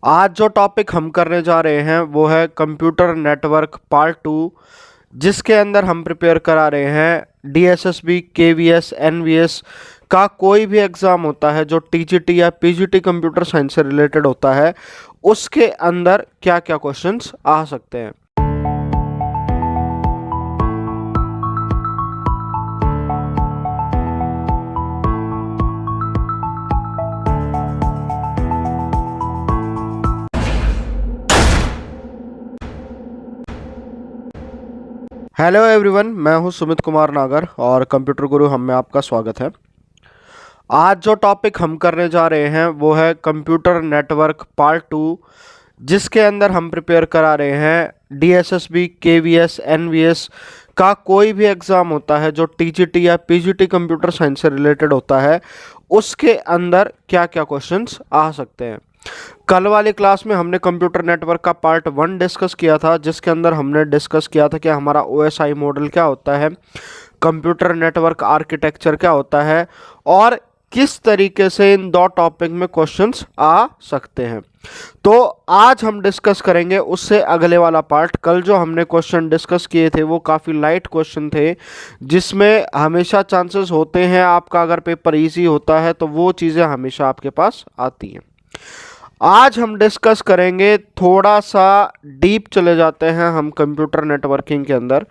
आज जो टॉपिक हम करने जा रहे हैं वो है कंप्यूटर नेटवर्क पार्ट 2, जिसके अंदर हम प्रिपेयर करा रहे हैं डीएसएसबी, केवीएस, एनवीएस का कोई भी एग्ज़ाम होता है जो टीजीटी या पीजीटी कंप्यूटर साइंस से रिलेटेड होता है, उसके अंदर क्या क्या क्वेश्चंस आ सकते हैं। हेलो एवरीवन, मैं हूं सुमित कुमार नागर और कंप्यूटर गुरु हम में आपका स्वागत है। आज जो टॉपिक हम करने जा रहे हैं वो है कंप्यूटर नेटवर्क पार्ट 2, जिसके अंदर हम प्रिपेयर करा रहे हैं डीएसएसबी, केवीएस, एनवीएस का कोई भी एग्ज़ाम होता है जो टीजीटी या पीजीटी कंप्यूटर साइंस से रिलेटेड होता है, उसके अंदर क्या क्या क्वेश्चंस आ सकते हैं। कल वाली क्लास में हमने कंप्यूटर नेटवर्क का पार्ट 1 डिस्कस किया था, जिसके अंदर हमने डिस्कस किया था कि हमारा ओएसआई मॉडल क्या होता है, कंप्यूटर नेटवर्क आर्किटेक्चर क्या होता है और किस तरीके से इन दो टॉपिक में क्वेश्चंस आ सकते हैं। तो आज हम डिस्कस करेंगे उससे अगले वाला पार्ट। कल जो हमने क्वेश्चन डिस्कस किए थे वो काफ़ी लाइट क्वेश्चन थे, जिसमें हमेशा चांसेस होते हैं आपका अगर पेपर इजी होता है तो वो चीज़ें हमेशा आपके पास आती हैं। आज हम डिस्कस करेंगे, थोड़ा सा डीप चले जाते हैं हम कंप्यूटर नेटवर्किंग के अंदर।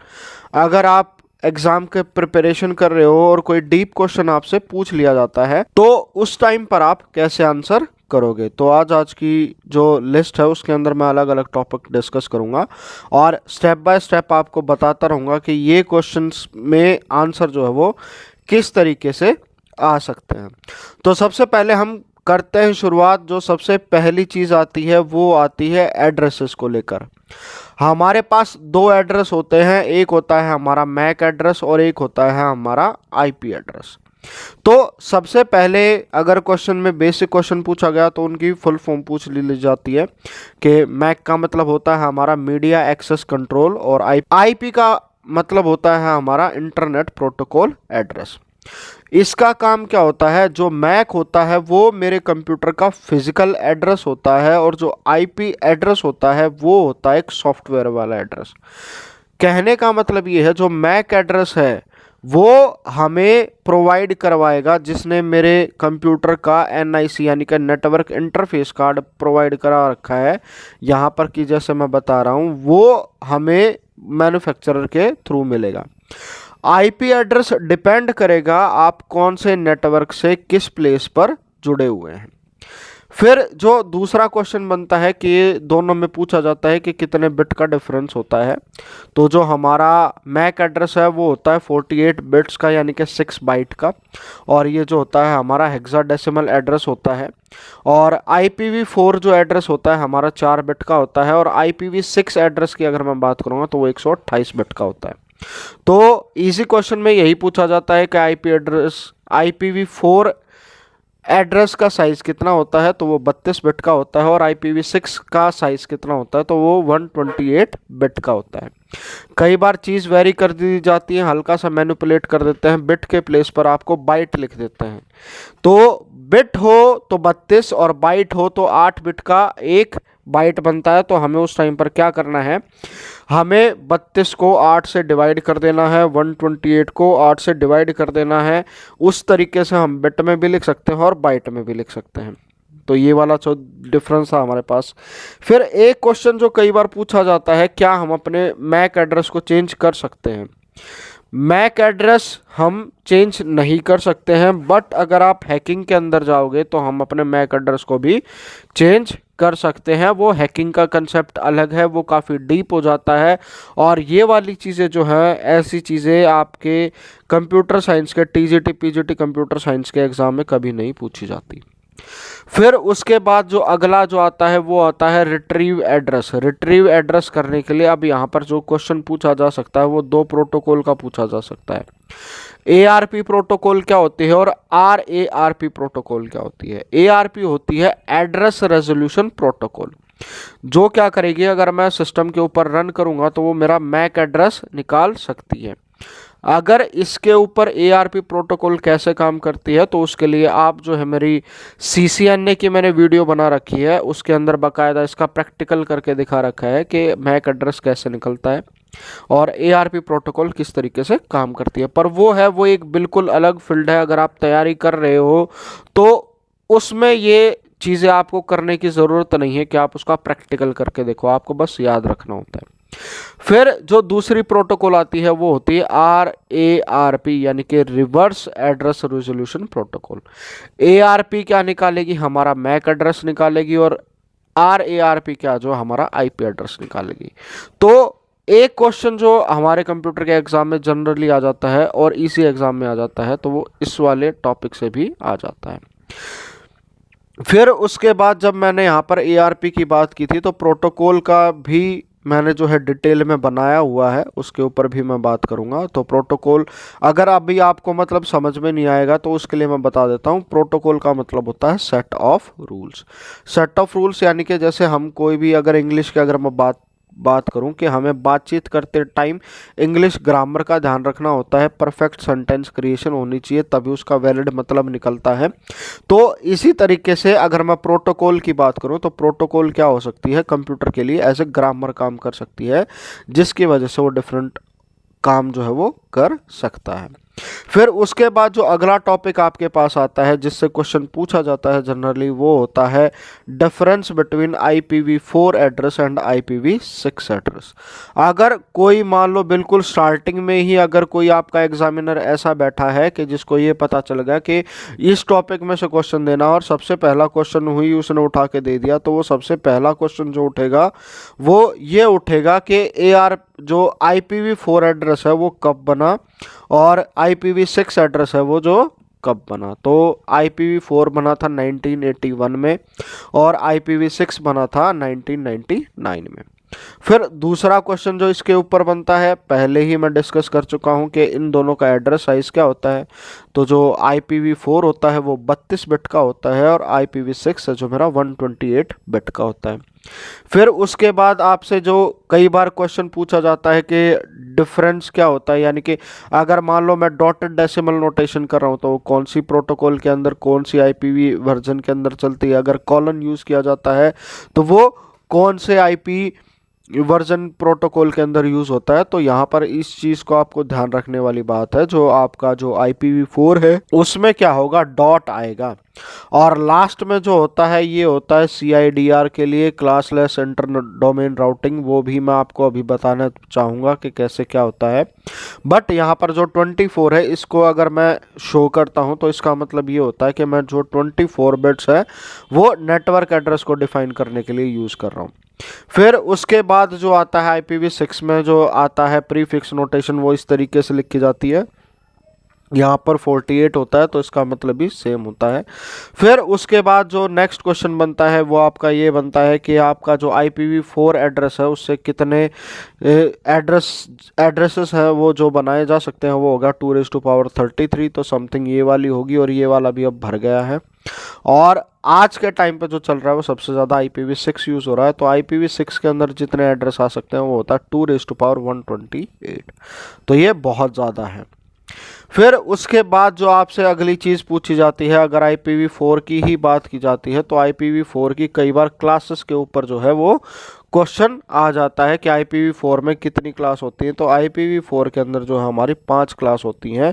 अगर आप एग्ज़ाम के प्रिपरेशन कर रहे हो और कोई डीप क्वेश्चन आपसे पूछ लिया जाता है तो उस टाइम पर आप कैसे आंसर करोगे। तो आज की जो लिस्ट है उसके अंदर मैं अलग अलग टॉपिक डिस्कस करूंगा और स्टेप बाय स्टेप आपको बताता रहूँगा कि ये क्वेश्चंस में आंसर जो है वो किस तरीके से आ सकते हैं। तो सबसे पहले हम करते हैं शुरुआत। जो सबसे पहली चीज़ आती है वो आती है एड्रेसेस को लेकर। हमारे पास दो एड्रेस होते हैं, एक होता है हमारा मैक एड्रेस और एक होता है हमारा आईपी एड्रेस। तो सबसे पहले अगर क्वेश्चन में बेसिक क्वेश्चन पूछा गया तो उनकी फुल फॉर्म पूछ ली जाती है कि मैक का मतलब होता है हमारा मीडिया एक्सेस कंट्रोल और आईपी का मतलब होता है हमारा इंटरनेट प्रोटोकॉल एड्रेस। इसका काम क्या होता है, जो मैक होता है वो मेरे कंप्यूटर का फिजिकल एड्रेस होता है और जो आईपी एड्रेस होता है वो होता है एक सॉफ्टवेयर वाला एड्रेस। कहने का मतलब ये है, जो मैक एड्रेस है वो हमें प्रोवाइड करवाएगा जिसने मेरे कंप्यूटर का एनआईसी यानी कि नेटवर्क इंटरफेस कार्ड प्रोवाइड करा रखा है यहाँ पर, कि जैसे मैं बता रहा हूँ वो हमें मैन्युफैक्चरर के थ्रू मिलेगा। आईपी एड्रेस डिपेंड करेगा आप कौन से नेटवर्क से किस प्लेस पर जुड़े हुए हैं। फिर जो दूसरा क्वेश्चन बनता है कि ये दोनों में पूछा जाता है कि कितने बिट का डिफरेंस होता है। तो जो हमारा मैक एड्रेस है वो होता है 48 बिट्स का यानी कि 6 बाइट का, और ये जो होता है हमारा हेक्साडेसिमल एड्रेस होता है। और IPv4 जो एड्रेस होता है हमारा 4 बिट का होता है, और IPv6 एड्रेस की अगर मैं बात करूँगा तो वो 128 बिट का होता है। तो इजी क्वेश्चन में यही पूछा जाता है कि IPv4 एड्रेस का साइज़ कितना होता है, तो वो 32 बिट का होता है, और IPv6 का साइज़ कितना होता है तो वो 128 बिट का होता है। कई बार चीज़ वेरी कर दी जाती है, हल्का सा मैनिपुलेट कर देते हैं, बिट के प्लेस पर आपको बाइट लिख देते हैं। तो बिट हो तो 32 और बाइट हो तो 8 बिट का एक बाइट बनता है। तो हमें उस टाइम पर क्या करना है, हमें 32 को 8 से डिवाइड कर देना है, 128 को 8 से डिवाइड कर देना है। उस तरीके से हम बिट में भी लिख सकते हैं और बाइट में भी लिख सकते हैं। तो ये वाला जो डिफरेंस है हमारे पास। फिर एक क्वेश्चन जो कई बार पूछा जाता है, क्या हम अपने मैक एड्रेस को चेंज कर सकते हैं। मैक एड्रेस हम चेंज नहीं कर सकते हैं, बट अगर आप हैकिंग के अंदर जाओगे तो हम अपने मैक एड्रेस को भी चेंज कर सकते हैं। वो हैकिंग का कंसेप्ट अलग है, वो काफ़ी डीप हो जाता है, और ये वाली चीज़ें जो है ऐसी चीज़ें आपके कंप्यूटर साइंस के टीजीटी पीजीटी कंप्यूटर साइंस के एग्ज़ाम में कभी नहीं पूछी जाती। फिर उसके बाद जो अगला जो आता है वो आता है रिट्रीव एड्रेस। रिट्रीव एड्रेस करने के लिए अब यहाँ पर जो क्वेश्चन पूछा जा सकता है वो दो प्रोटोकॉल का पूछा जा सकता है। ARP प्रोटोकॉल क्या होती है और RARP प्रोटोकॉल क्या होती है। ARP होती है एड्रेस रेजोल्यूशन प्रोटोकॉल, जो क्या करेगी, अगर मैं सिस्टम के ऊपर रन करूँगा तो वो मेरा मैक एड्रेस निकाल सकती है। अगर इसके ऊपर ARP प्रोटोकॉल कैसे काम करती है तो उसके लिए आप जो है मेरी CCNA की मैंने वीडियो बना रखी है, उसके अंदर बाकायदा इसका प्रैक्टिकल करके दिखा रखा है कि मैक एड्रेस कैसे निकलता है और ARP प्रोटोकॉल किस तरीके से काम करती है। पर वो एक बिल्कुल अलग फील्ड है। अगर आप तैयारी कर रहे हो तो उसमें ये चीज़ें आपको करने की ज़रूरत नहीं है कि आप उसका प्रैक्टिकल करके देखो, आपको बस याद रखना होता है। फिर जो दूसरी प्रोटोकॉल आती है वो होती है RARP, यानी कि reverse address resolution protocol. ARP क्या निकालेगी? हमारा मैक एड्रेस निकालेगी, और RARP क्या? जो हमारा IP एड्रेस निकालेगी। तो एक क्वेश्चन जो हमारे कंप्यूटर के एग्जाम में जनरली आ जाता है और इसी एग्जाम में आ जाता है, तो वो इस वाले टॉपिक से भी आ जाता है। फिर उसके बाद जब मैंने यहाँ पर ARP की बात की थी तो प्रोटोकॉल का भी मैंने जो है डिटेल में बनाया हुआ है, उसके ऊपर भी मैं बात करूँगा। तो प्रोटोकॉल अगर अभी आपको मतलब समझ में नहीं आएगा तो उसके लिए मैं बता देता हूँ। प्रोटोकॉल का मतलब होता है set of rules. Set of rules यानी कि जैसे हम कोई भी, अगर इंग्लिश की अगर मैं बात करूं कि हमें बातचीत करते टाइम इंग्लिश ग्रामर का ध्यान रखना होता है, परफेक्ट सेंटेंस क्रिएशन होनी चाहिए, तभी उसका वैलिड मतलब निकलता है। तो इसी तरीके से अगर मैं प्रोटोकॉल की बात करूं तो प्रोटोकॉल क्या हो सकती है? कंप्यूटर के लिए एज ए ग्रामर काम कर सकती है, जिसकी वजह से वो डिफरेंट काम जो है वो कर सकता है। फिर उसके बाद जो अगला टॉपिक आपके पास आता है जिससे क्वेश्चन पूछा जाता है जनरली, वो होता है difference between IPv4 address and IPv6 address. अगर कोई मान लो बिल्कुल स्टार्टिंग में ही अगर कोई आपका एग्जामिनर ऐसा बैठा है कि जिसको ये पता चल गया कि इस टॉपिक में से क्वेश्चन देना और सबसे पहला क्वेश्चन हुई उसने उठा के दे दिया, तो वो सबसे पहला क्वेश्चन जो उठेगा वो ये उठेगा कि जो IPv4 एड्रेस है वो कब बना और IPv6 एड्रेस है वो जो कब बना। तो IPv4 बना था 1981 में और IPv6 बना था 1999 में। फिर दूसरा क्वेश्चन जो इसके ऊपर बनता है, पहले ही मैं डिस्कस कर चुका हूं कि इन दोनों का एड्रेस साइज क्या होता है। तो जो IPv4 होता है वो 32 बिट का होता है और IPv6 है जो मेरा 128 बिट का होता है। फिर उसके बाद आपसे जो कई बार क्वेश्चन पूछा जाता है कि डिफरेंस क्या होता है, यानी कि अगर मान लो मैं डॉटेड डेसिमल नोटेशन कर रहा हूँ तो कौन सी प्रोटोकॉल के अंदर कौन सी IPv वर्जन के अंदर चलती है, अगर कॉलन यूज़ किया जाता है तो वो कौन से IP वर्जन प्रोटोकॉल के अंदर यूज़ होता है। तो यहाँ पर इस चीज़ को आपको ध्यान रखने वाली बात है, जो आपका जो IPv4 है उसमें क्या होगा, डॉट आएगा। और लास्ट में जो होता है ये होता है CIDR के लिए, क्लासलेस इंटर डोमेन राउटिंग। वो भी मैं आपको अभी बताना चाहूँगा कि कैसे क्या होता है। बट यहाँ पर जो 24 है इसको अगर मैं शो करता हूँ तो इसका मतलब ये होता है कि मैं जो 24 बिट्स है वो नेटवर्क एड्रेस को डिफाइन करने के लिए यूज़ कर रहा हूँ। फिर उसके बाद जो आता है IPv6 में जो आता है प्रीफिक्स नोटेशन, वो इस तरीके से लिखी जाती है। यहाँ पर 48 होता है तो इसका मतलब भी सेम होता है। फिर उसके बाद जो नेक्स्ट क्वेश्चन बनता है वो आपका ये बनता है कि आपका जो IPv4 एड्रेस है उससे कितने एड्रेसेस हैं वो जो बनाए जा सकते हैं, वो होगा 2⁻33। तो समथिंग ये वाली होगी और ये वाला भी अब भर गया है। और आज के टाइम पे जो चल रहा है वो सबसे ज़्यादा IPv6 यूज़ हो रहा है। तो IPv6 के अंदर जितने एड्रेस आ सकते हैं वो होता है 2⁻128। तो ये बहुत ज़्यादा है। फिर उसके बाद जो आपसे अगली चीज़ पूछी जाती है, अगर IPv4 की ही बात की जाती है तो IPv4 की कई बार क्लासेस के ऊपर जो है वो क्वेश्चन आ जाता है कि IPv4 में कितनी क्लास होती है। तो IPv4 के अंदर जो है हमारी 5 क्लास होती हैं।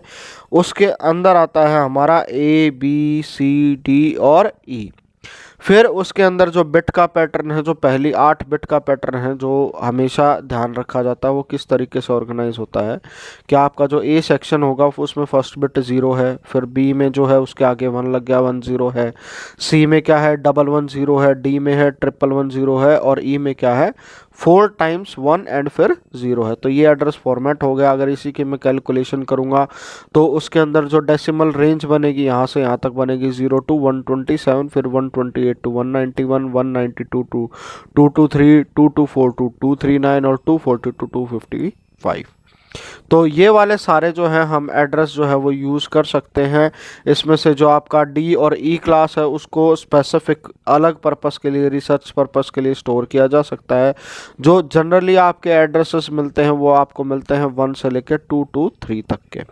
उसके अंदर आता है हमारा A B C D और E। फिर उसके अंदर जो बिट का पैटर्न है, जो पहली 8 बिट का पैटर्न है, जो हमेशा ध्यान रखा जाता है वो किस तरीके से ऑर्गेनाइज होता है कि आपका जो A सेक्शन होगा उसमें फर्स्ट बिट 0 है, फिर B में जो है उसके आगे 1 लग गया 1 0 है, C में क्या है 1 1 0 है, D में है 1 1 1 0 है और E में क्या है 4 टाइम्स 1 एंड फिर 0 है। तो ये एड्रेस फॉर्मेट हो गया। अगर इसी की मैं कैलकुलेशन करूँगा तो उसके अंदर जो डेसिमल रेंज बनेगी यहाँ से यहाँ तक बनेगी 0 to 127, फिर 128 to 191, 192 to 223, 224 to 239 और 240 to 255। तो ये वाले सारे जो हैं हम एड्रेस जो है वो यूज़ कर सकते हैं। इसमें से जो आपका डी और ई क्लास है उसको स्पेसिफिक अलग पर्पस के लिए, रिसर्च पर्पस के लिए स्टोर किया जा सकता है। जो जनरली आपके एड्रेसेस मिलते हैं वो आपको मिलते हैं 1 से लेकर 2 to 3 तक के।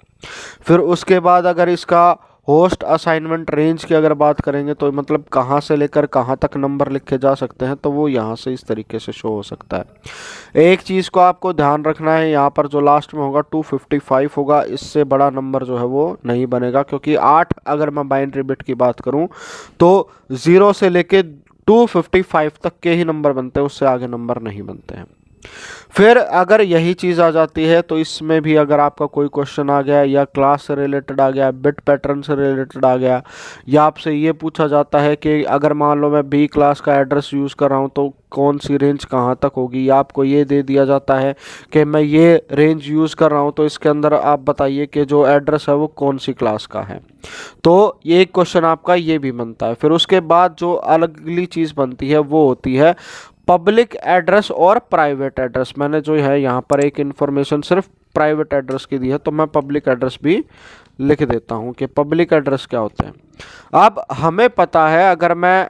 फिर उसके बाद अगर इसका होस्ट असाइनमेंट रेंज की अगर बात करेंगे तो मतलब कहाँ से लेकर कहाँ तक नंबर लिखे जा सकते हैं, तो वो यहाँ से इस तरीके से शो हो सकता है। एक चीज़ को आपको ध्यान रखना है, यहाँ पर जो लास्ट में होगा 255 होगा, इससे बड़ा नंबर जो है वो नहीं बनेगा, क्योंकि 8 अगर मैं बाइनरी बिट की बात करूँ तो 0 से लेके 255 तक के ही नंबर बनते हैं, उससे आगे नंबर नहीं बनते हैं। फिर अगर यही चीज़ आ जाती है तो इसमें भी अगर आपका कोई क्वेश्चन आ गया या क्लास से रिलेटेड आ गया, बिट पैटर्न से रिलेटेड आ गया, या आपसे ये पूछा जाता है कि अगर मान लो मैं बी क्लास का एड्रेस यूज़ कर रहा हूँ तो कौन सी रेंज कहाँ तक होगी, या आपको ये दे दिया जाता है कि मैं ये रेंज यूज़ कर रहा हूँ तो इसके अंदर आप बताइए कि जो एड्रेस है वो कौन सी क्लास का है, तो ये एक क्वेश्चन आपका ये भी बनता है। फिर उसके बाद जो अगली चीज़ बनती है वो होती है पब्लिक एड्रेस और प्राइवेट एड्रेस। मैंने जो है यहाँ पर एक इन्फॉर्मेशन सिर्फ प्राइवेट एड्रेस की दी है, तो मैं पब्लिक एड्रेस भी लिख देता हूँ कि पब्लिक एड्रेस क्या होते हैं। अब हमें पता है अगर मैं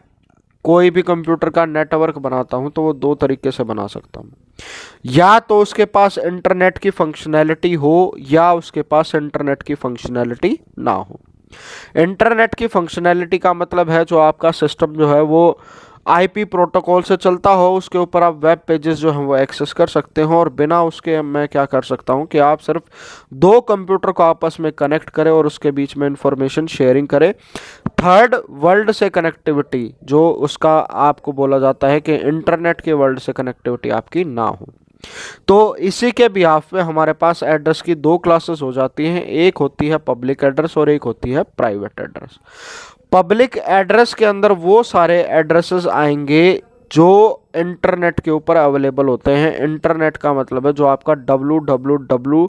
कोई भी कंप्यूटर का नेटवर्क बनाता हूँ तो वो 2 तरीके से बना सकता हूँ, या तो उसके पास इंटरनेट की फंक्शनैलिटी हो या उसके पास इंटरनेट की फंक्शनैलिटी ना हो। इंटरनेट की फंक्शनैलिटी का मतलब है जो आपका सिस्टम जो है वो आईपी प्रोटोकॉल से चलता हो, उसके ऊपर आप वेब पेजेस जो हैं वो एक्सेस कर सकते हो, और बिना उसके मैं क्या कर सकता हूं कि आप सिर्फ 2 कंप्यूटर को आपस में कनेक्ट करें और उसके बीच में इंफॉर्मेशन शेयरिंग करें। थर्ड वर्ल्ड से कनेक्टिविटी जो उसका आपको बोला जाता है कि इंटरनेट के वर्ल्ड से कनेक्टिविटी आपकी ना हो। तो इसी के बिहाफ में हमारे पास एड्रेस की 2 क्लासेस हो जाती हैं, एक होती है पब्लिक एड्रेस और एक होती है प्राइवेट एड्रेस। पब्लिक एड्रेस के अंदर वो सारे एड्रेसेस आएंगे जो इंटरनेट के ऊपर अवेलेबल होते हैं। इंटरनेट का मतलब है जो आपका www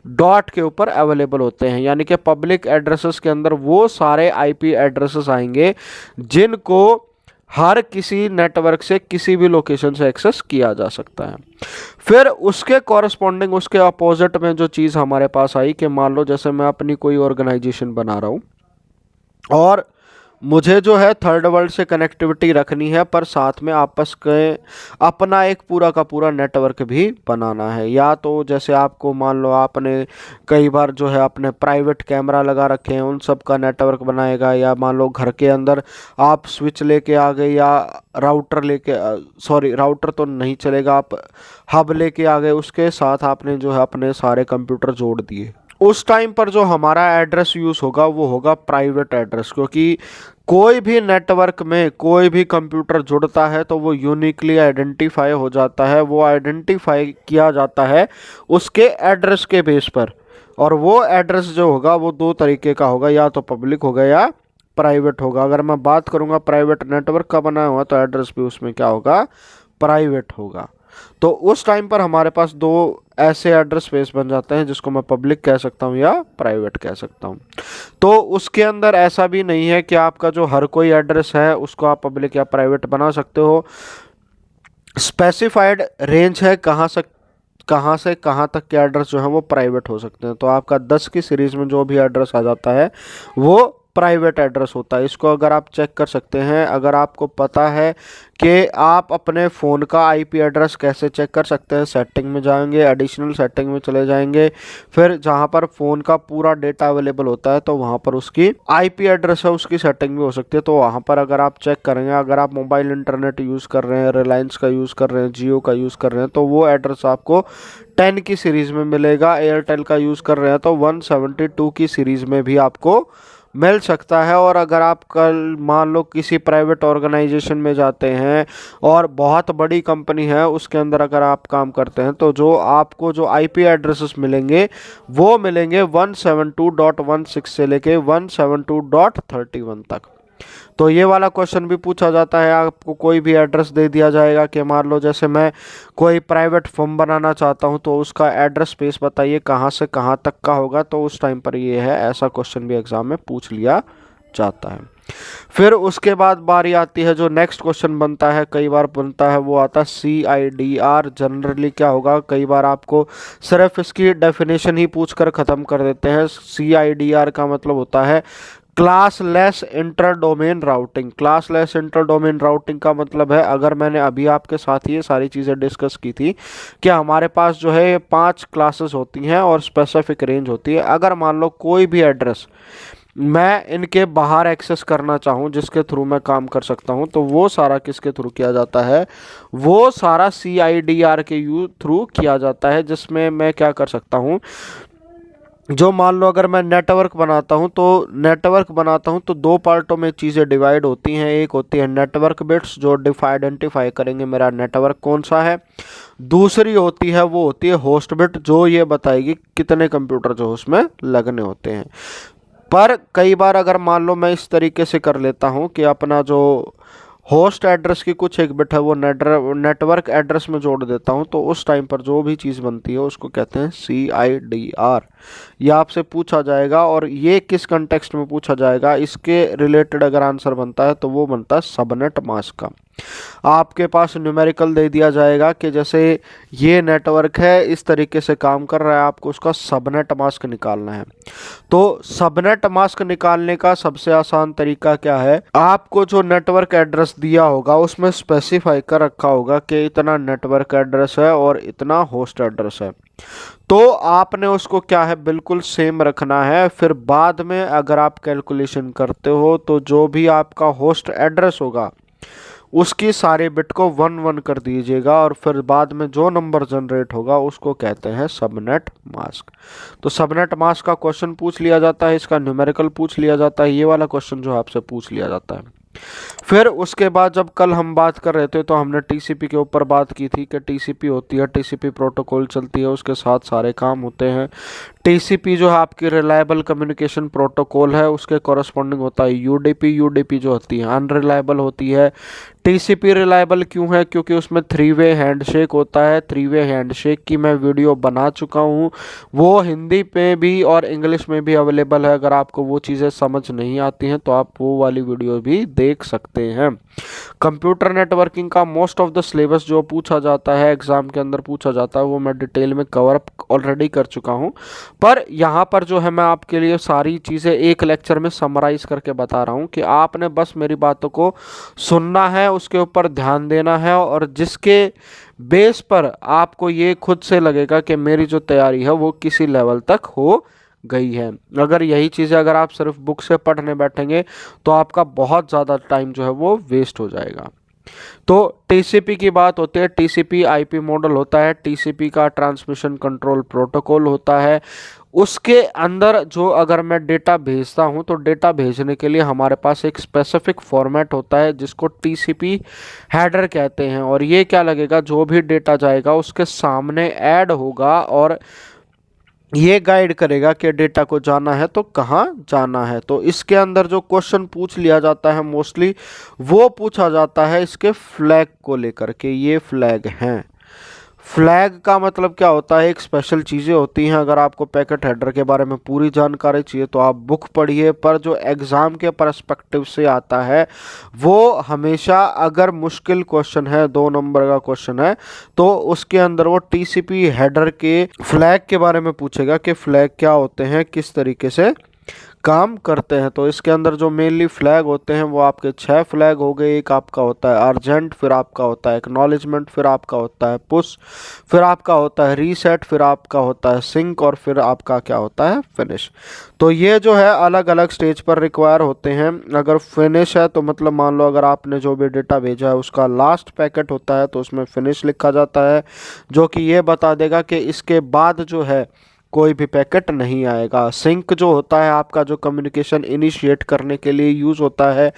डॉट के ऊपर अवेलेबल होते हैं, यानी कि पब्लिक एड्रेसेस के अंदर वो सारे आईपी एड्रेसेस आएंगे जिनको हर किसी नेटवर्क से किसी भी लोकेशन से एक्सेस किया जा सकता है। फिर उसके कॉरस्पॉन्डिंग उसके अपोजिट में जो चीज़ हमारे पास आई कि मान लो जैसे मैं अपनी कोई ऑर्गेनाइजेशन बना रहा हूँ और मुझे जो है थर्ड वर्ल्ड से कनेक्टिविटी रखनी है, पर साथ में आपस के अपना एक पूरा का पूरा नेटवर्क भी बनाना है। या तो जैसे आपको मान लो आपने कई बार जो है अपने प्राइवेट कैमरा लगा रखे हैं, उन सब का नेटवर्क बनाएगा, या मान लो घर के अंदर आप स्विच लेके आ गए या राउटर लेके सॉरी राउटर तो नहीं चलेगा, आप हब लेके आ गए, उसके साथ आपने जो है अपने सारे कंप्यूटर जोड़ दिए। उस टाइम पर जो हमारा एड्रेस यूज़ होगा वो होगा प्राइवेट एड्रेस, क्योंकि कोई भी नेटवर्क में कोई भी कंप्यूटर जुड़ता है तो वो यूनिकली आइडेंटिफाई हो जाता है, वो आइडेंटिफाई किया जाता है उसके एड्रेस के बेस पर, और वो एड्रेस जो होगा वो 2 तरीके का होगा, या तो पब्लिक होगा या प्राइवेट होगा। अगर मैं बात करूँगा प्राइवेट नेटवर्क का बना हुआ तो एड्रेस भी उसमें क्या होगा, प्राइवेट होगा। तो उस टाइम पर हमारे पास 2 ऐसे एड्रेस स्पेस बन जाते हैं जिसको मैं पब्लिक कह सकता हूँ या प्राइवेट कह सकता हूँ। तो उसके अंदर ऐसा भी नहीं है कि आपका जो हर कोई एड्रेस है उसको आप पब्लिक या प्राइवेट बना सकते हो। स्पेसिफाइड रेंज है कहाँ से कहाँ तक के एड्रेस जो है वो प्राइवेट हो सकते हैं। तो आपका 10 की सीरीज़ में जो भी एड्रेस आ जाता है वो प्राइवेट एड्रेस होता है। इसको अगर आप चेक कर सकते हैं, अगर आपको पता है कि आप अपने फ़ोन का आईपी एड्रेस कैसे चेक कर सकते हैं, सेटिंग में जाएंगे, एडिशनल सेटिंग में चले जाएंगे, फिर जहां पर फ़ोन का पूरा डेटा अवेलेबल होता है तो वहां पर उसकी आईपी एड्रेस है उसकी सेटिंग भी हो सकती है। तो वहां पर अगर आप चेक करेंगे, अगर आप मोबाइल इंटरनेट यूज़ कर रहे हैं, रिलायंस का यूज़ कर रहे हैं, जियो का यूज़ कर रहे हैं, तो वो एड्रेस आपको 10 की सीरीज़ में मिलेगा। एयरटेल का यूज़ कर रहे हैं तो 172 की सीरीज़ में भी आपको मिल सकता है। और अगर आप कल मान लो किसी प्राइवेट ऑर्गेनाइजेशन में जाते हैं और बहुत बड़ी कंपनी है उसके अंदर अगर आप काम करते हैं तो जो आपको जो आईपी एड्रेसेस मिलेंगे वो मिलेंगे 172.16 से लेके 172.31 तक। तो ये वाला क्वेश्चन भी पूछा जाता है, आपको कोई भी एड्रेस दे दिया जाएगा कि मान लो जैसे मैं कोई प्राइवेट फर्म बनाना चाहता हूँ तो उसका एड्रेस स्पेस बताइए कहाँ से कहाँ तक का होगा, तो उस टाइम पर ये है, ऐसा क्वेश्चन भी एग्जाम में पूछ लिया जाता है। फिर उसके बाद बारी आती है, जो नेक्स्ट क्वेश्चन बनता है, कई बार बनता है, वो आता है CIDR। जनरली क्या होगा, कई बार आपको सिर्फ इसकी डेफिनेशन ही पूछकर ख़त्म कर देते हैं। CIDR का मतलब होता है classless inter domain routing. Classless inter domain routing का मतलब है, अगर मैंने अभी आपके साथ ये सारी चीज़ें डिस्कस की थी कि हमारे पास जो है 5 क्लासेस होती हैं और स्पेसिफिक रेंज होती है। अगर मान लो कोई भी एड्रेस मैं इनके बाहर एक्सेस करना चाहूँ जिसके थ्रू मैं काम कर सकता हूँ, तो वो सारा किसके थ्रू किया जाता है, वो सारा CIDR के थ्रू किया जाता है। जिसमें मैं क्या कर सकता हूँ, जो मान लो अगर मैं नेटवर्क बनाता हूँ तो 2 पार्टों में चीज़ें डिवाइड होती हैं। एक होती है नेटवर्क बिट्स जो आइडेंटिफाई करेंगे मेरा नेटवर्क कौन सा है। दूसरी होती है वो होती है होस्ट बिट जो ये बताएगी कितने कंप्यूटर जो उसमें लगने होते हैं। पर कई बार अगर मान लो मैं इस तरीके से कर लेता हूँ कि अपना जो होस्ट एड्रेस की कुछ एक बिट है वो नेटवर्क एड्रेस में जोड़ देता हूँ, तो उस टाइम पर जो भी चीज़ बनती है उसको कहते हैं CIDR। ये आपसे पूछा जाएगा, और ये किस कंटेक्स्ट में पूछा जाएगा, इसके रिलेटेड अगर आंसर बनता है तो वो बनता है सबनेट मास्क का। आपके पास न्यूमेरिकल दे दिया जाएगा कि जैसे ये नेटवर्क है इस तरीके से काम कर रहा है, आपको उसका सबनेट मास्क निकालना है। तो सबनेट मास्क निकालने का सबसे आसान तरीका क्या है, आपको जो नेटवर्क एड्रेस दिया होगा उसमें स्पेसिफाई कर रखा होगा कि इतना नेटवर्क एड्रेस है और इतना होस्ट एड्रेस है, तो आपने उसको क्या है बिल्कुल सेम रखना है। फिर बाद में अगर आप कैलकुलेशन करते हो तो जो भी आपका होस्ट एड्रेस होगा उसकी सारे बिट को 1 1 कर दीजिएगा, और फिर बाद में जो नंबर जनरेट होगा उसको कहते हैं सबनेट मास्क। तो सबनेट मास्क का क्वेश्चन पूछ लिया जाता है, इसका न्यूमेरिकल पूछ लिया जाता है, ये वाला क्वेश्चन जो आपसे पूछ लिया जाता है। फिर उसके बाद जब कल हम बात कर रहे थे तो हमने TCP के ऊपर बात की थी कि TCP होती है, TCP प्रोटोकॉल चलती है, उसके साथ सारे काम होते हैं। TCP जो है आपकी रिलायबल कम्युनिकेशन प्रोटोकॉल है, उसके कॉरस्पॉन्डिंग होता है UDP जो होती है अनरिलायबल होती है। TCP रिलायबल क्यों है, क्योंकि उसमें 3 वे हैंडशेक होता है। 3 वे हैंडशेक की मैं वीडियो बना चुका हूँ, वो हिंदी पे भी और इंग्लिश में भी अवेलेबल है। अगर आपको वो चीज़ें समझ नहीं आती हैं तो आप वो वाली वीडियो भी देख सकते हैं। कंप्यूटर नेटवर्किंग का मोस्ट ऑफ द सिलेबस जो पूछा जाता है एग्जाम के अंदर पूछा जाता है वो मैं डिटेल में कवर अप ऑलरेडी कर चुका हूँ, पर यहाँ पर जो है मैं आपके लिए सारी चीज़ें एक लेक्चर में समराइज करके बता रहा हूँ कि आपने बस मेरी बातों को सुनना है, उसके ऊपर ध्यान देना है, और जिसके बेस पर आपको ये खुद से लगेगा कि मेरी जो तैयारी है वो किसी लेवल तक हो गई है। अगर यही चीज़ें अगर आप सिर्फ बुक से पढ़ने बैठेंगे तो आपका बहुत ज़्यादा टाइम जो है वो वेस्ट हो जाएगा। तो TCP की बात होती है, TCP IP मॉडल होता है, TCP का ट्रांसमिशन कंट्रोल प्रोटोकॉल होता है। उसके अंदर जो अगर मैं डेटा भेजता हूं तो डेटा भेजने के लिए हमारे पास एक स्पेसिफिक फॉर्मेट होता है जिसको TCP हेडर कहते हैं, और ये क्या लगेगा, जो भी डेटा जाएगा उसके सामने ऐड होगा और ये गाइड करेगा कि डेटा को जाना है तो कहाँ जाना है। तो इसके अंदर जो क्वेश्चन पूछ लिया जाता है मोस्टली वो पूछा जाता है इसके फ्लैग को लेकर के। ये फ्लैग हैं, फ्लैग का मतलब क्या होता है, एक स्पेशल चीज़ें होती हैं। अगर आपको पैकेट हेडर के बारे में पूरी जानकारी चाहिए तो आप बुक पढ़िए, पर जो एग्ज़ाम के पर्सपेक्टिव से आता है वो हमेशा अगर मुश्किल क्वेश्चन है 2 नंबर का क्वेश्चन है तो उसके अंदर वो TCP हेडर के फ्लैग के बारे में पूछेगा कि फ्लैग क्या होते हैं, किस तरीके से काम करते हैं। तो इसके अंदर जो मेनली फ्लैग होते हैं वो आपके 6 फ्लैग हो गए। एक आपका होता है अर्जेंट, फिर आपका होता है एक्नॉलेजमेंट, फिर आपका होता है पुश, फिर आपका होता है रीसेट, फिर आपका होता है सिंक, और फिर आपका क्या होता है फिनिश। तो ये जो है अलग अलग स्टेज पर रिक्वायर होते हैं। अगर फिनिश है तो मतलब मान लो अगर आपने जो भी डेटा भेजा है उसका लास्ट पैकेट होता है तो उसमें फिनिश लिखा जाता है, जो कि ये बता देगा कि इसके बाद जो है कोई भी पैकेट नहीं आएगा। सिंक जो होता है आपका जो कम्युनिकेशन इनिशिएट करने के लिए यूज़ होता है।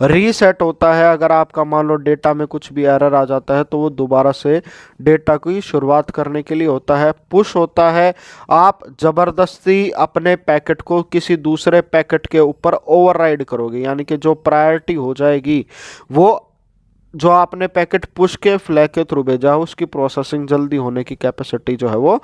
रीसेट होता है अगर आपका मान लो डेटा में कुछ भी एरर आ जाता है तो वो दोबारा से डेटा की शुरुआत करने के लिए होता है। पुश होता है आप ज़बरदस्ती अपने पैकेट को किसी दूसरे पैकेट के ऊपर ओवरराइड करोगे, यानी कि जो प्रायोरिटी हो जाएगी वो जो आपने पैकेट पुश के फ्लैग के थ्रू भेजा है उसकी प्रोसेसिंग जल्दी होने की कैपेसिटी जो है वो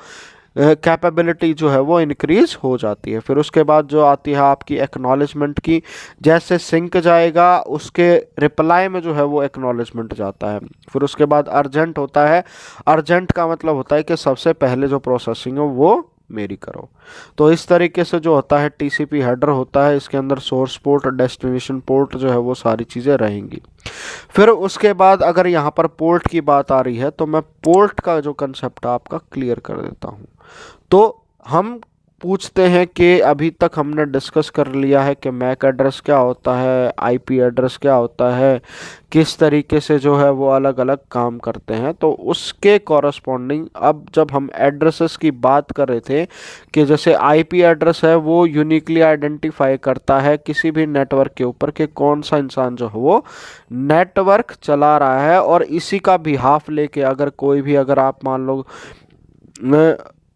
कैपेबिलिटी जो है वो इंक्रीज हो जाती है। फिर उसके बाद जो आती है आपकी एक्नॉलेजमेंट की, जैसे सिंक जाएगा उसके रिप्लाई में जो है वो एक्नॉलेजमेंट जाता है। फिर उसके बाद अर्जेंट होता है। अर्जेंट का मतलब होता है कि सबसे पहले जो प्रोसेसिंग है वो मेरी करो। तो इस तरीके से जो होता है टीसीपी हेडर होता है, इसके अंदर सोर्स पोर्ट और डेस्टिनेशन पोर्ट जो है वो सारी चीज़ें रहेंगी। फिर उसके बाद अगर यहाँ पर पोर्ट की बात आ रही है तो मैं पोर्ट का जो कंसेप्ट है आपका क्लियर कर देता हूँ। तो हम पूछते हैं कि अभी तक हमने डिस्कस कर लिया है कि मैक एड्रेस क्या होता है, आईपी एड्रेस क्या होता है, किस तरीके से जो है वो अलग अलग काम करते हैं। तो उसके कॉरस्पॉन्डिंग अब जब हम एड्रेसेस की बात कर रहे थे कि जैसे आईपी एड्रेस है वो यूनिकली आइडेंटिफाई करता है किसी भी नेटवर्क के ऊपर कि कौन सा इंसान जो है वो नेटवर्क चला रहा है, और इसी का बिहाफ लेके अगर कोई भी, अगर आप मान लो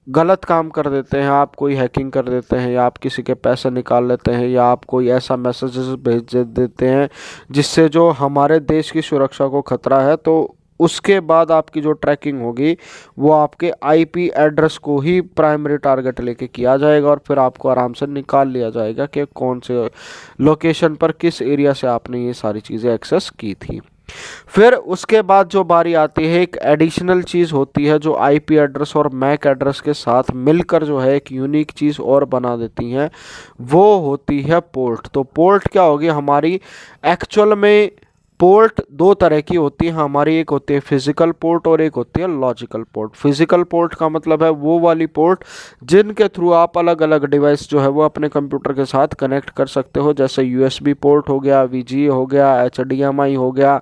गलत काम कर देते हैं, आप कोई हैकिंग कर देते हैं, या आप किसी के पैसे निकाल लेते हैं, या आप कोई ऐसा मैसेजेस भेज देते हैं जिससे जो हमारे देश की सुरक्षा को खतरा है, तो उसके बाद आपकी जो ट्रैकिंग होगी वो आपके आईपी एड्रेस को ही प्राइमरी टारगेट लेके किया जाएगा, और फिर आपको आराम से निकाल लिया जाएगा कि कौन से लोकेशन पर किस एरिया से आपने ये सारी चीज़ें एक्सेस की थी। फिर उसके बाद जो बारी आती है, एक एडिशनल चीज़ होती है जो आईपी एड्रेस और मैक एड्रेस के साथ मिलकर जो है एक यूनिक चीज़ और बना देती हैं, वो होती है पोर्ट। तो पोर्ट क्या होगी हमारी, एक्चुअल में पोर्ट दो तरह की होती है हमारी, एक होती है फिजिकल पोर्ट और एक होती है लॉजिकल पोर्ट। फिजिकल पोर्ट का मतलब है वो वाली पोर्ट जिनके थ्रू आप अलग अलग डिवाइस जो है वो अपने कंप्यूटर के साथ कनेक्ट कर सकते हो, जैसे यूएसबी पोर्ट हो गया, वीजीए हो गया, एचडीएमआई हो गया,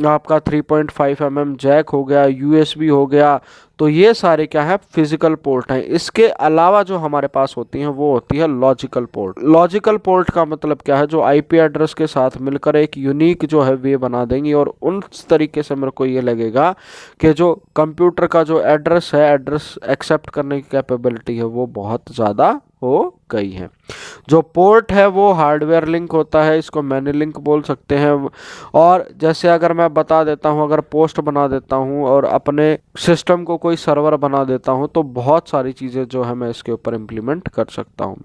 आपका 3.5 mm जैक हो गया, यूएसबी हो गया। तो ये सारे क्या है, फिजिकल पोर्ट हैं। इसके अलावा जो हमारे पास होती हैं वो होती है लॉजिकल पोर्ट। लॉजिकल पोर्ट का मतलब क्या है, जो आईपी एड्रेस के साथ मिलकर एक यूनिक जो है वे बना देंगी, और उस तरीके से मेरे को ये लगेगा कि जो कंप्यूटर का जो एड्रेस है, एड्रेस एक्सेप्ट करने की कैपेबिलिटी है वो बहुत ज़्यादा हो गई है। जो पोर्ट है वो हार्डवेयर लिंक होता है, इसको मैन्युअल लिंक बोल सकते हैं। और जैसे अगर मैं बता देता हूँ, अगर पोस्ट बना देता हूँ और अपने सिस्टम को कोई सर्वर बना देता हूँ, तो बहुत सारी चीज़ें जो है मैं इसके ऊपर इम्प्लीमेंट कर सकता हूँ।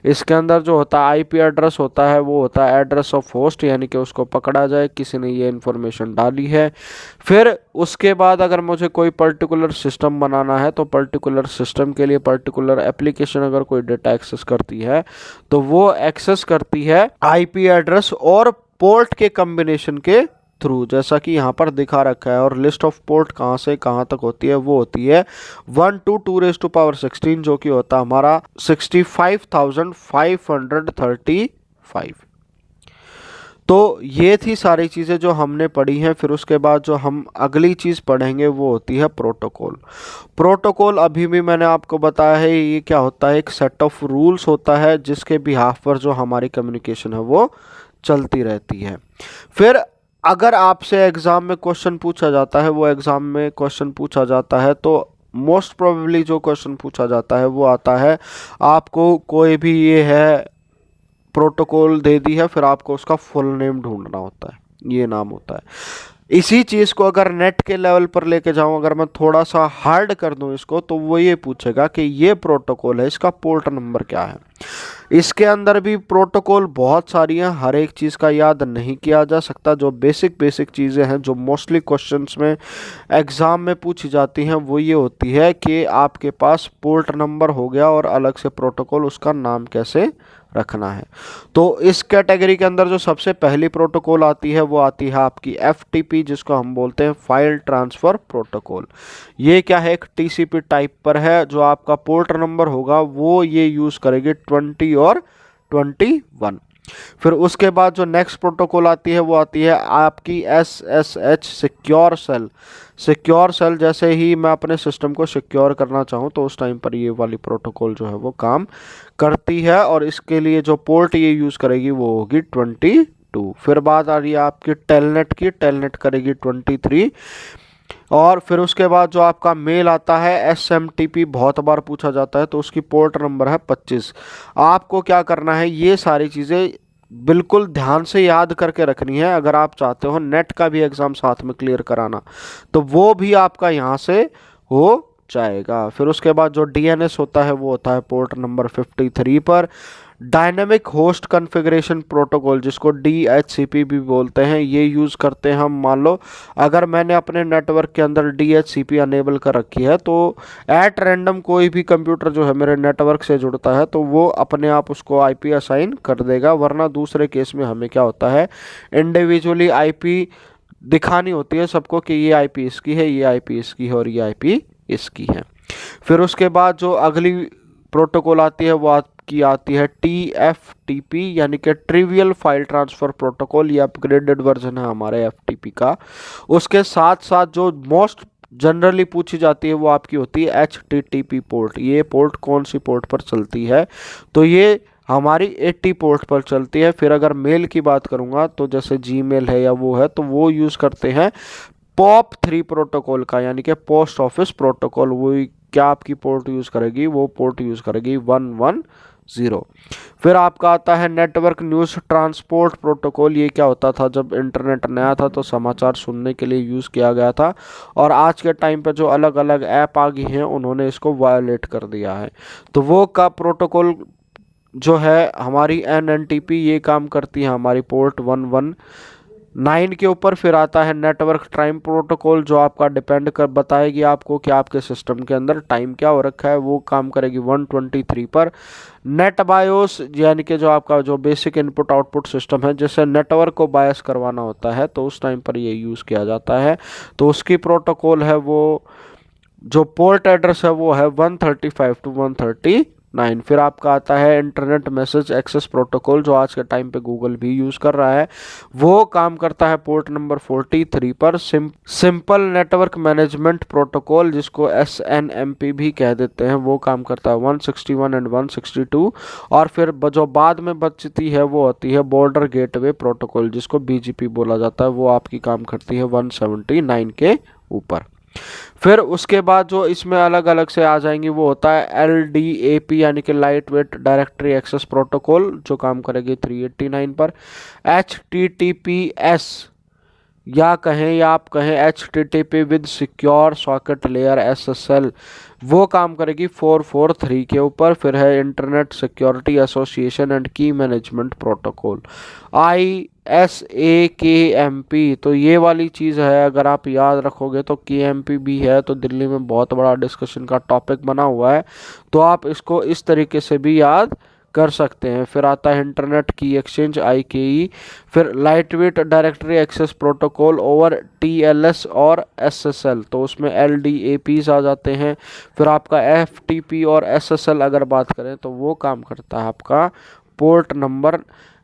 इसके अंदर जो होता है आईपी एड्रेस होता है वो होता है एड्रेस ऑफ होस्ट, यानी कि उसको पकड़ा जाए किसी ने ये इन्फॉर्मेशन डाली है। फिर उसके बाद अगर मुझे कोई पर्टिकुलर सिस्टम बनाना है, तो पर्टिकुलर सिस्टम के लिए पर्टिकुलर एप्लीकेशन अगर कोई डेटा एक्सेस करती है तो वो एक्सेस करती है आईपी एड्रेस और पोर्ट के कॉम्बिनेशन के थ्रू, जैसा कि यहाँ पर दिखा रखा है। और लिस्ट ऑफ पोर्ट कहाँ से कहाँ तक होती है, वो होती है 1 to 2⁻16, जो कि होता है हमारा 65,535। तो ये थी सारी चीज़ें जो हमने पढ़ी हैं। फिर उसके बाद जो हम अगली चीज़ पढ़ेंगे वो होती है प्रोटोकॉल। प्रोटोकॉल अभी भी मैंने आपको बताया है, ये क्या होता है, एक सेट ऑफ रूल्स होता है जिसके बिहाफ पर जो हमारी कम्युनिकेशन है वो चलती रहती है। फिर अगर आपसे एग्ज़ाम में क्वेश्चन पूछा जाता है, वो एग्ज़ाम में क्वेश्चन पूछा जाता है, तो मोस्ट प्रोबेबली जो क्वेश्चन पूछा जाता है वो आता है, आपको कोई भी ये है प्रोटोकॉल दे दी है, फिर आपको उसका फुल नेम ढूंढना होता है, ये नाम होता है। इसी चीज़ को अगर नेट के लेवल पर लेके जाऊं, अगर मैं थोड़ा सा हार्ड कर दूं इसको, तो वो ये पूछेगा कि ये प्रोटोकॉल है, इसका पोर्ट नंबर क्या है। इसके अंदर भी प्रोटोकॉल बहुत सारी हैं, हर एक चीज़ का याद नहीं किया जा सकता। जो बेसिक चीज़ें हैं जो मोस्टली क्वेश्चंस में एग्ज़ाम में पूछी जाती हैं वो ये होती है कि आपके पास पोर्ट नंबर हो गया और अलग से प्रोटोकॉल, उसका नाम कैसे रखना है। तो इस कैटेगरी के अंदर जो सबसे पहली प्रोटोकॉल आती है वो आती है आपकी FTP, जिसको हम बोलते हैं फाइल ट्रांसफ़र प्रोटोकॉल। ये क्या है, एक TCP टाइप पर है। जो आपका पोर्ट नंबर होगा वो ये यूज़ करेगी 20 और 21। फिर उसके बाद जो नेक्स्ट प्रोटोकॉल आती है वो आती है आपकी SSH secure shell. Secure shell, जैसे ही मैं अपने सिस्टम को सिक्योर करना चाहूँ तो उस टाइम पर ये वाली प्रोटोकॉल जो है वो काम करती है, और इसके लिए जो पोर्ट ये यूज़ करेगी वो होगी 22। फिर बात आ रही है आपकी टेलनेट की, टेलनेट करेगी 23। और फिर उसके बाद जो आपका मेल आता है SMTP, बहुत बार पूछा जाता है, तो उसकी पोर्ट नंबर है 25। आपको क्या करना है, ये सारी चीज़ें बिल्कुल ध्यान से याद करके रखनी है। अगर आप चाहते हो नेट का भी एग्ज़ाम साथ में क्लियर कराना, तो वो भी आपका यहाँ से हो जाएगा। फिर उसके बाद जो DNS होता है वो होता है पोर्ट नंबर 53 पर। डायनेमिक होस्ट कॉन्फ़िगरेशन प्रोटोकॉल, जिसको DHCP भी बोलते हैं, ये यूज़ करते हैं हम। मान लो अगर मैंने अपने नेटवर्क के अंदर DHCP अनेबल कर रखी है तो एट रैंडम कोई भी कंप्यूटर जो है मेरे नेटवर्क से जुड़ता है तो वो अपने आप उसको IP असाइन कर देगा। वरना दूसरे केस में हमें क्या होता है, इंडिविजुअली IP दिखानी होती है सबको कि ये IP इसकी है, ये IP इसकी है और ये IP इसकी है। फिर उसके बाद जो अगली प्रोटोकॉल आती है वो आपकी आती है TFTP, यानी कि ट्रिवियल फाइल ट्रांसफ़र प्रोटोकॉल। ये अपग्रेडेड वर्जन है हमारे FTP का। उसके साथ साथ जो मोस्ट जनरली पूछी जाती है वो आपकी होती है HTTP पोर्ट। ये पोर्ट कौन सी पोर्ट पर चलती है, तो ये हमारी 80 पोर्ट पर चलती है। फिर अगर मेल की बात करूंगा तो जैसे Gmail है या वो है तो वो यूज़ करते हैं POP3 प्रोटोकॉल का, यानी कि पोस्ट ऑफिस प्रोटोकॉल। वो क्या आपकी पोर्ट यूज़ करेगी, वो पोर्ट यूज़ करेगी 110। फिर आपका आता है नेटवर्क न्यूज़ ट्रांसपोर्ट प्रोटोकॉल। ये क्या होता था, जब इंटरनेट नया था तो समाचार सुनने के लिए यूज़ किया गया था, और आज के टाइम पे जो अलग अलग ऐप आ गई हैं उन्होंने इसको वायलेट कर दिया है। तो वो का प्रोटोकॉल जो है हमारी NNTP ये काम करती है हमारी पोर्ट 119 के ऊपर। फिर आता है नेटवर्क टाइम प्रोटोकॉल, जो आपका डिपेंड कर बताएगी आपको कि आपके सिस्टम के अंदर टाइम क्या हो रखा है। वो काम करेगी 123 पर। नेट बायोस, यानी कि जो आपका जो बेसिक इनपुट आउटपुट सिस्टम है, जिससे नेटवर्क को बायस करवाना होता है तो उस टाइम पर ये यूज़ किया जाता है। तो उसकी प्रोटोकॉल है वो जो पोर्ट एड्रेस है वो है 135 to 139। फिर आपका आता है इंटरनेट मैसेज एक्सेस प्रोटोकॉल, जो आज के टाइम पे गूगल भी यूज़ कर रहा है। वो काम करता है पोर्ट नंबर 43 पर। सिंपल नेटवर्क मैनेजमेंट प्रोटोकॉल, जिसको SNMP भी कह देते हैं, वो काम करता है 161 एंड 162। और फिर जो बाद में बचती है वो होती है बॉर्डर गेटवे प्रोटोकॉल, जिसको BGP बोला जाता है। वो आपकी काम करती है 179 के ऊपर। फिर उसके बाद जो इसमें अलग अलग से आ जाएंगी वो होता है LDAP, यानी कि lightweight directory access protocol, जो काम करेगी 389 पर। HTTPS या आप कहें HTTP with secure socket layer SSL, वो काम करेगी 443 के ऊपर। फिर है इंटरनेट सिक्योरिटी एसोसिएशन एंड की मैनेजमेंट प्रोटोकॉल ISAKMP। तो ये वाली चीज़ है, अगर आप याद रखोगे तो KMP भी है, तो दिल्ली में बहुत बड़ा डिस्कशन का टॉपिक बना हुआ है, तो आप इसको इस तरीके से भी याद कर सकते हैं। फिर आता है इंटरनेट की एक्सचेंज IKE। फिर lightweight directory access protocol over TLS और SSL, तो उसमें LDAPs आ जाते हैं। फिर आपका FTP और SSL अगर बात करें तो वो काम करता है आपका पोर्ट नंबर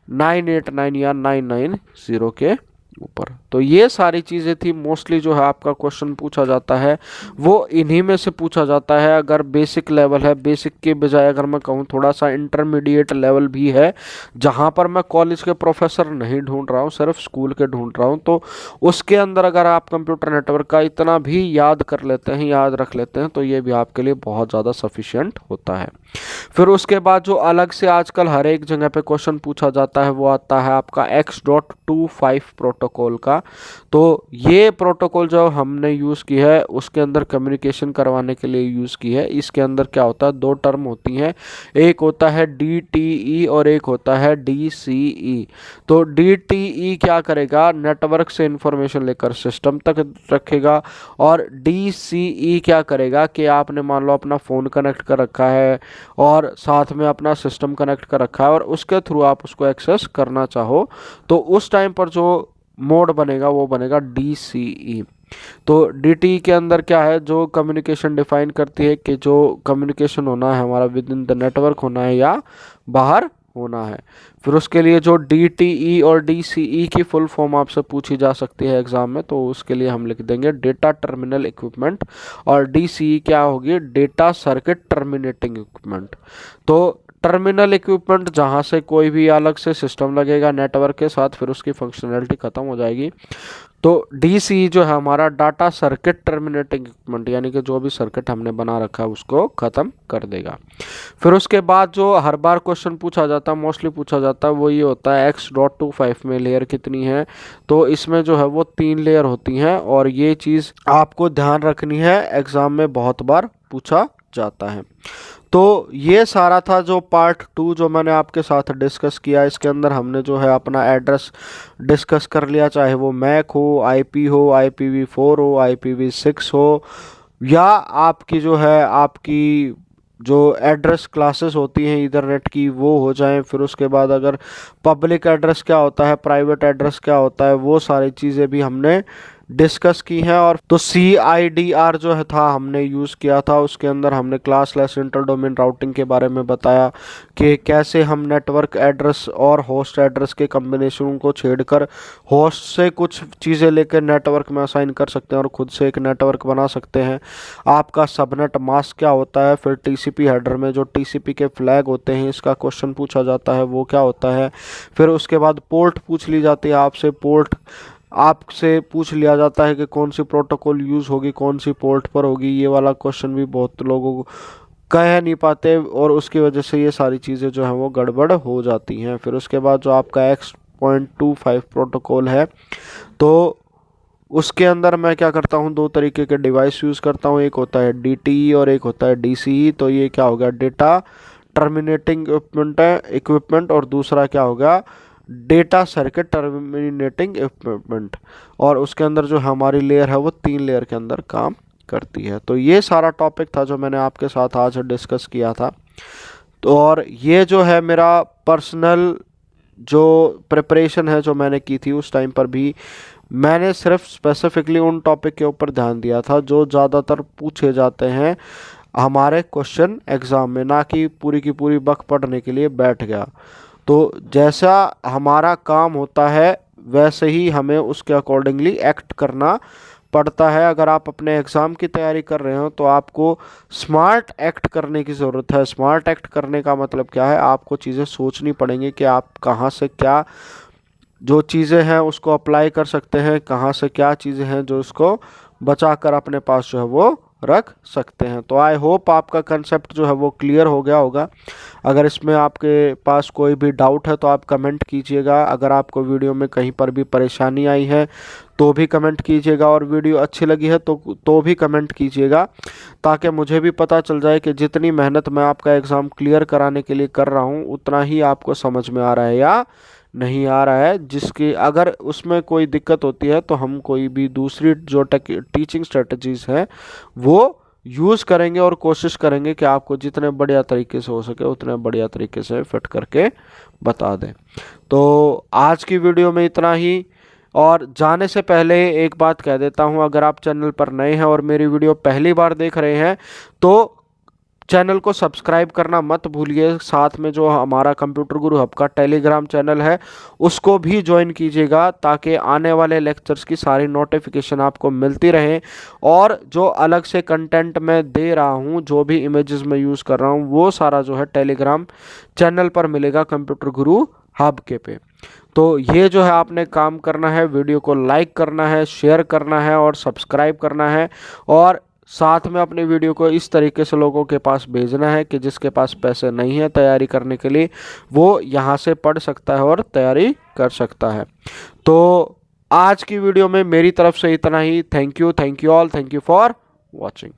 989 या 990 के ऊपर। तो ये सारी चीज़ें थी मोस्टली जो है आपका क्वेश्चन पूछा जाता है वो इन्हीं में से पूछा जाता है। अगर बेसिक लेवल है, बेसिक के बजाय अगर मैं कहूँ थोड़ा सा इंटरमीडिएट लेवल भी है, जहाँ पर मैं कॉलेज के प्रोफेसर नहीं ढूंढ रहा हूँ, सिर्फ स्कूल के ढूंढ रहा हूँ, तो उसके अंदर अगर आप कंप्यूटर नेटवर्क का इतना भी याद कर लेते हैं, याद रख लेते हैं, तो ये भी आपके लिए बहुत ज़्यादा सफिशिएंट होता है। फिर उसके बाद जो अलग से आजकल हर एक जगह पे क्वेश्चन पूछा जाता है वो आता है आपका X.25 प्रोटोकॉल का। तो ये प्रोटोकॉल जो हमने यूज़ की है उसके अंदर कम्युनिकेशन करवाने के लिए यूज़ की है। इसके अंदर क्या होता है, दो टर्म होती हैं, एक होता है DTE और एक होता है DCE। तो DTE क्या करेगा, नेटवर्क से इंफॉर्मेशन लेकर सिस्टम तक रखेगा, और DCE क्या करेगा कि आपने मान लो अपना फ़ोन कनेक्ट कर रखा है और साथ में अपना सिस्टम कनेक्ट कर रखा है और उसके थ्रू आप उसको एक्सेस करना चाहो, तो उस टाइम पर जो मोड बनेगा वो बनेगा DCE। तो DTE के अंदर क्या है, जो कम्युनिकेशन डिफाइन करती है कि जो कम्युनिकेशन होना है हमारा विद इन द नेटवर्क होना है या बाहर होना है। फिर उसके लिए जो DTE और DCE की फुल फॉर्म आपसे पूछी जा सकती है एग्जाम में, तो उसके लिए हम लिख देंगे डेटा टर्मिनल इक्विपमेंट, और DCE क्या होगी, डेटा सर्किट टर्मिनेटिंग इक्विपमेंट। तो टर्मिनल इक्विपमेंट जहाँ से कोई भी अलग से सिस्टम लगेगा नेटवर्क के साथ, फिर उसकी फंक्शनैलिटी ख़त्म हो जाएगी। तो डीसी जो है हमारा डाटा सर्किट टर्मिनेटिंग इक्विपमेंट, यानी कि जो भी सर्किट हमने बना रखा है उसको ख़त्म कर देगा। फिर उसके बाद जो हर बार क्वेश्चन पूछा जाता है, मोस्टली पूछा जाता है, वो ये होता है X.25 में लेयर कितनी है। तो इसमें जो है वो 3 लेयर होती हैं और ये चीज़ आपको ध्यान रखनी है, एग्ज़ाम में बहुत बार पूछा जाता है। तो ये सारा था जो पार्ट 2 जो मैंने आपके साथ डिस्कस किया। इसके अंदर हमने जो है अपना एड्रेस डिस्कस कर लिया, चाहे वो मैक हो, आईपी हो, IPv4 हो, IPv6 हो, या आपकी जो है आपकी जो एड्रेस क्लासेस होती हैं ईथरनेट की वो हो जाएं। फिर उसके बाद अगर पब्लिक एड्रेस क्या होता है, प्राइवेट एड्रेस क्या होता है, वो सारी चीज़ें भी हमने डिस्कस की हैं। और तो CIDR जो है था हमने यूज़ किया था, उसके अंदर हमने क्लासलेस इंटर डोमेन राउटिंग के बारे में बताया कि कैसे हम नेटवर्क एड्रेस और होस्ट एड्रेस के कम्बिनेशन को छेड़कर होस्ट से कुछ चीज़ें लेकर नेटवर्क में असाइन कर सकते हैं और खुद से एक नेटवर्क बना सकते हैं। आपका सबनेट मास्क क्या होता है, फिर TCP हेडर में जो TCP के फ्लैग होते हैं इसका क्वेश्चन पूछा जाता है वो क्या होता है। फिर उसके बाद पोर्ट पूछ ली जाती है आपसे, पोर्ट आपसे पूछ लिया जाता है कि कौन सी प्रोटोकॉल यूज़ होगी, कौन सी पोर्ट पर होगी। ये वाला क्वेश्चन भी बहुत लोगों को कह नहीं पाते और उसकी वजह से ये सारी चीज़ें जो हैं वो गड़बड़ हो जाती हैं। फिर उसके बाद जो आपका X.25 प्रोटोकॉल है, तो उसके अंदर मैं क्या करता हूँ, 2 तरीके के डिवाइस यूज़ करता हूँ, एक होता है DTE और एक होता है DCE। तो ये क्या होगा, डेटा टर्मिनेटिंग इक्विपमेंट और दूसरा क्या होगा, डेटा सर्किट टर्मिनेटिंग इक्विपमेंट। और उसके अंदर जो हमारी लेयर है वो 3 लेयर के अंदर काम करती है। तो ये सारा टॉपिक था जो मैंने आपके साथ आज डिस्कस किया था। तो और ये जो है मेरा पर्सनल जो प्रिपरेशन है जो मैंने की थी, उस टाइम पर भी मैंने सिर्फ स्पेसिफिकली उन टॉपिक के ऊपर ध्यान दिया था जो ज़्यादातर पूछे जाते हैं हमारे क्वेश्चन एग्ज़ाम में, ना कि पूरी की पूरी बक पढ़ने के लिए बैठ गया। तो जैसा हमारा काम होता है वैसे ही हमें उसके अकॉर्डिंगली एक्ट करना पड़ता है। अगर आप अपने एग्ज़ाम की तैयारी कर रहे हो तो आपको स्मार्ट एक्ट करने की ज़रूरत है। स्मार्ट एक्ट करने का मतलब क्या है, आपको चीज़ें सोचनी पड़ेंगी कि आप कहाँ से क्या जो चीज़ें हैं उसको अप्लाई कर सकते हैं, कहाँ से क्या चीज़ें हैं जो उसको बचा कर अपने पास जो है वो रख सकते हैं। तो आई होप आपका कंसेप्ट जो है वो क्लियर हो गया होगा। अगर इसमें आपके पास कोई भी डाउट है तो आप कमेंट कीजिएगा। अगर आपको वीडियो में कहीं पर भी परेशानी आई है तो भी कमेंट कीजिएगा, और वीडियो अच्छी लगी है तो भी कमेंट कीजिएगा, ताकि मुझे भी पता चल जाए कि जितनी मेहनत मैं आपका एग्ज़ाम क्लियर कराने के लिए कर रहा हूँ उतना ही आपको समझ में आ रहा है या नहीं आ रहा है। जिसकी अगर उसमें कोई दिक्कत होती है तो हम कोई भी दूसरी जो टीचिंग स्ट्रेटजीज़ हैं वो यूज़ करेंगे और कोशिश करेंगे कि आपको जितने बढ़िया तरीके से हो सके उतने बढ़िया तरीके से फिट करके बता दें। तो आज की वीडियो में इतना ही। और जाने से पहले एक बात कह देता हूं, अगर आप चैनल पर नए हैं और मेरी वीडियो पहली बार देख रहे हैं तो चैनल को सब्सक्राइब करना मत भूलिए। साथ में जो हमारा कंप्यूटर गुरु हब का टेलीग्राम चैनल है उसको भी ज्वाइन कीजिएगा, ताकि आने वाले लेक्चर्स की सारी नोटिफिकेशन आपको मिलती रहे। और जो अलग से कंटेंट मैं दे रहा हूं, जो भी इमेजेस मैं यूज़ कर रहा हूं, वो सारा जो है टेलीग्राम चैनल पर मिलेगा कंप्यूटर गुरु हब के पे। तो ये जो है आपने काम करना है, वीडियो को लाइक करना है, शेयर करना है और सब्सक्राइब करना है। और साथ में अपने वीडियो को इस तरीके से लोगों के पास भेजना है कि जिसके पास पैसे नहीं है तैयारी करने के लिए, वो यहाँ से पढ़ सकता है और तैयारी कर सकता है। तो आज की वीडियो में मेरी तरफ से इतना ही। Thank you all, thank you for watching.